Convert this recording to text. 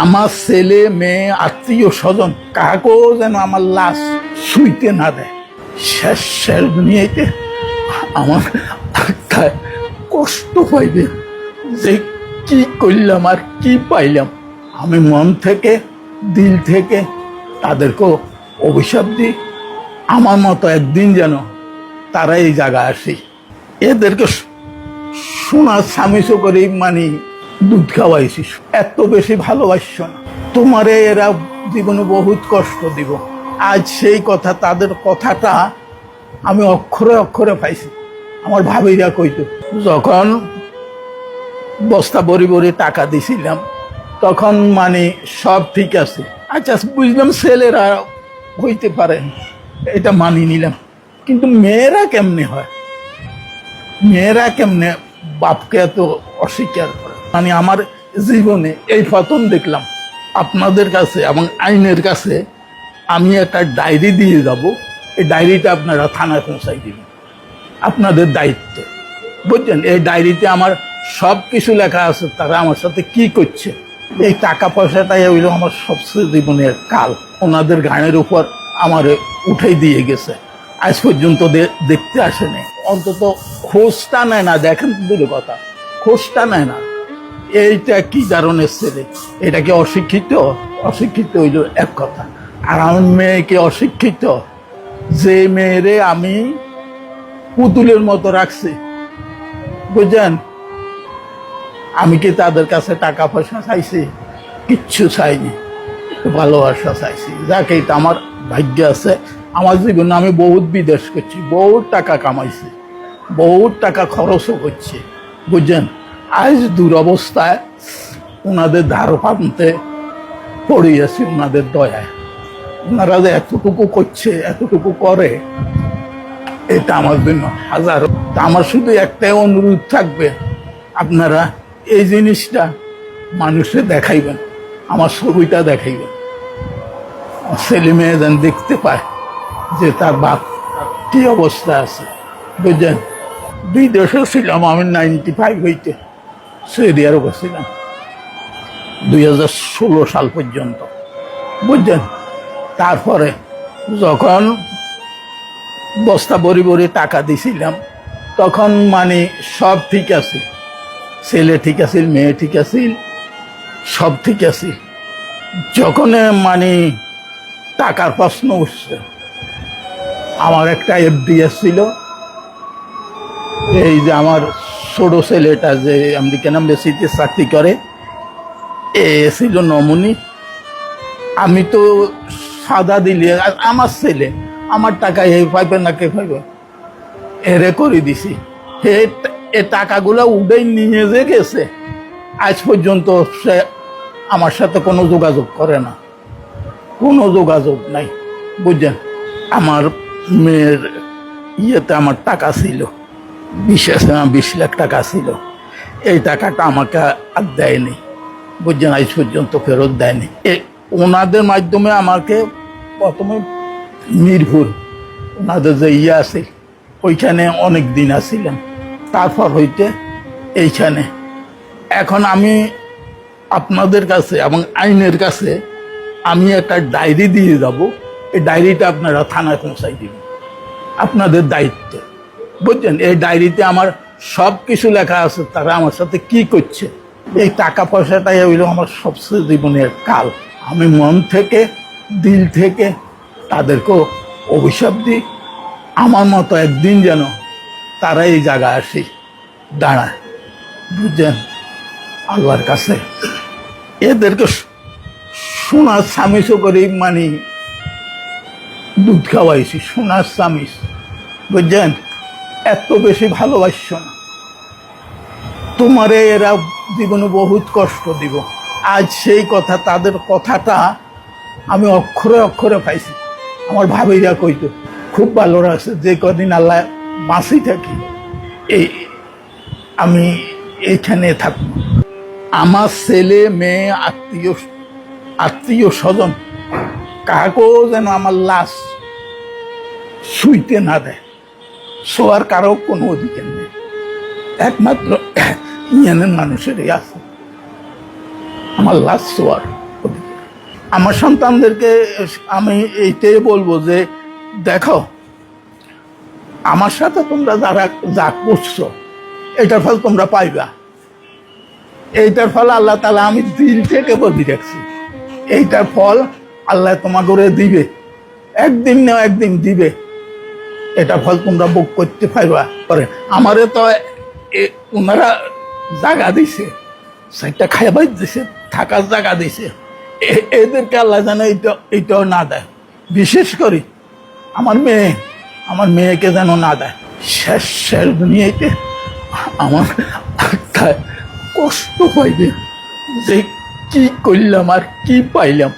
আমার ছেলে মেয়ে আত্মীয় স্বজন কাকেও যেন আমার লাশ শুইতে না দেয়। শেষ শেষ দুনিয়াতে আমার আত্মায় কষ্ট পাইবে যে কি করলাম আর কি পাইলাম। আমি মন থেকে দিল থেকে তাদেরকেও অভিশাপ দিই, আমার মতো একদিন যেন তারা এই জায়গায় আসে। এদেরকে সোনার স্বামীসো করে মানে দুধ খাওয়াইছিস, এত বেশি ভালোবাসছ না। তোমারে এরা জীবনে বহুত কষ্ট দিব। আজ সেই কথা, তাদের কথাটা আমি অক্ষরে অক্ষরে পাইছি। আমার ভাবিরা কইতো, যখন বস্তা ভরি ভরি টাকা দিছিলাম তখন মানে সব ঠিক আছে। আচ্ছা বুঝলাম ছেলেরা হইতে পারে, এটা মানি নিলাম, কিন্তু মেয়েরা কেমনে হয়? মেয়েরা কেমনে বাপকে এত অস্বীকার করে? মানে আমার জীবনে এই প্রথম দেখলাম। আপনাদের কাছে এবং আইনের কাছে আমি একটা ডায়েরি দিয়ে যাব, এই ডায়েরিটা আপনারা থানায় পৌঁছাই দিবেন, আপনাদের দায়িত্ব, বুঝছেন? এই ডায়েরিতে আমার সব কিছু লেখা আছে, তারা আমার সাথে কি করছে। এই টাকা পয়সাটাই হইল আমার সবচেয়ে জীবনের কাল। ওনাদের গানের উপর আমার উঠাই দিয়ে গেছে, আজ পর্যন্ত দেখতে আসেনি। অন্তত খোঁজটা নেয় না, দেখেন দূরে কথা, খোঁজটা নেয় না। এইটা কি ধরনের ছেলে? এটা কি অশিক্ষিত? অশিক্ষিত হইল এক কথা, আর আমার মেয়েকে অশিক্ষিত, যে মেয়েরে আমি পুতুলের মতো রাখছি, বুঝলেন? আমি কি তাদের কাছে টাকা পয়সা চাইছি? কিচ্ছু চাইনি, ভালোবাসা চাইছি। যাকে এটা আমার ভাগ্য আছে। আমার জীবনে আমি বহুত বিদেশ করছি, বহুত টাকা কামাইছি, বহুত টাকা খরচও করছি, বুঝছেন? আজ দুরবস্থায় ওনাদের ধার পান্তে পড়ে আছি, ওনাদের দয়ায়। ওনারা যে এতটুকু করছে, এতটুকু করে, এটা আমার জন্য হাজার। আমার শুধু একটাই অনুরোধ থাকবে, আপনারা এই জিনিসটা মানুষে দেখাইবেন, আমার ছবিটা দেখাইবেন, ছেলে মেয়ে যেন দেখতে পায় যে তার বাপ কি অবস্থা আছে, বুঝলেন? বিদেশেও ছিলাম আমি 95 হইতে, সৌদি আরবে ছিলাম 2016 সাল পর্যন্ত, বুঝলেন? তারপরে যখন বস্তা ভরি ভরি টাকা দিছিলাম তখন মানে সব ঠিক আছে, ছেলে ঠিক আছে, মেয়ে ঠিক আছে, সব ঠিক আছে। যখন মানে টাকার প্রশ্ন উঠছে, আমার একটা এফডিএস ছিল, এই যে আমার ছোট ছেলেটা যে আমেরিকান এম্বাসিতে চাকরি করে, এ ছিল নমুনি। আমি তো সাদা দিলে আমার ছেলে আমার টাকা এ পাইবে না, কে পাইবে, এরে করে দিছি। এ টাকাগুলো উঠেই নিয়ে যে গেছে, আজ পর্যন্ত সে আমার সাথে কোনো যোগাযোগ করে না, কোনো যোগাযোগ নাই, বুঝছেন? আমার মেয়ের ইয়েতে আমার টাকা ছিল, 20 লাখ টাকা ছিল। এই টাকাটা আমাকে আর দেয়নি, বুঝছেন? আজ পর্যন্ত ফেরত দেয়নি। ওনাদের মাধ্যমে আমাকে প্রথমে মিরপুর, ওনাদের যে ইয়ে আছে ওইখানে অনেক দিন আসছিলাম, তারপর হইতে এইখানে। এখন আমি আপনাদের কাছে এবং আইনের কাছে আমি একটা ডায়েরি দিয়ে যাব, এই ডায়েরিটা আপনারা থানায় পৌঁছাই দিবেন, আপনাদের দায়িত্ব, বুঝছেন? এই ডায়েরিতে আমার সব কিছু লেখা আছে, তারা আমার সাথে কি করছে। এই টাকা পয়সাটাই হইল আমার সবচেয়ে জীবনের কাল। আমি মন থেকে দিল থেকে তাদেরকেও অভিশাপ দিই, আমার মতো একদিন যেন তারা এই জায়গায় আসে দাঁড়ায়, বুঝছেন? আল্লাহর কাছে এদেরকে সোনার স্বামীসো করে মানে দুধ খাওয়াইছি, সোনার স্বামীস, বুঝছেন? এত বেশি ভালোবাসছ না। তোমারে এরা জীবনে বহুত কষ্ট দিব। আজ সেই কথা, তাদের কথাটা আমি অক্ষরে অক্ষরে পাইছি। আমার ভাবিরা কইতো, খুব ভালো রাখছে, যে কদিন আল্লাহ বাঁচি থাকি এই আমি এইখানে থাকবো। আমার ছেলে মেয়ে আত্মীয় স্বজন কাকেও যেন আমার লাশ শুইতে না দেয়, শোয়ার কারো কোনো অধিকার নেই, একমাত্র ইউনিয়নের মানুষেরই আছে আমার লাশ শোয়ার। আমার সন্তানদেরকে আমি এইটাই বলবো যে দেখো, আমার সাথে তোমরা যারা যা করছো এটার ফল তোমরা পাইবা। এইটার ফল আল্লাহ তাআলা আমি দিল থেকে বলি রাখছি, এইটার ফল আল্লাহ তোমাকে দিবে, একদিন না একদিন দিবে। এটা ফল তোমরা ভোগ করতে পারবা। পরে আমারে তো ওনারা জায়গা দিছে, সেটা খাইবার দিছে, থাকার জায়গা দিছে, এদেরকে আল্লাহ যেন এইটাও না দেয়। বিশেষ করে আমার মেয়েকে যেন না দেয়। শেষ দুনিয়াতে আমার আত্মায় কষ্ট পাইবে যে কি করলাম আর কি পাইলাম।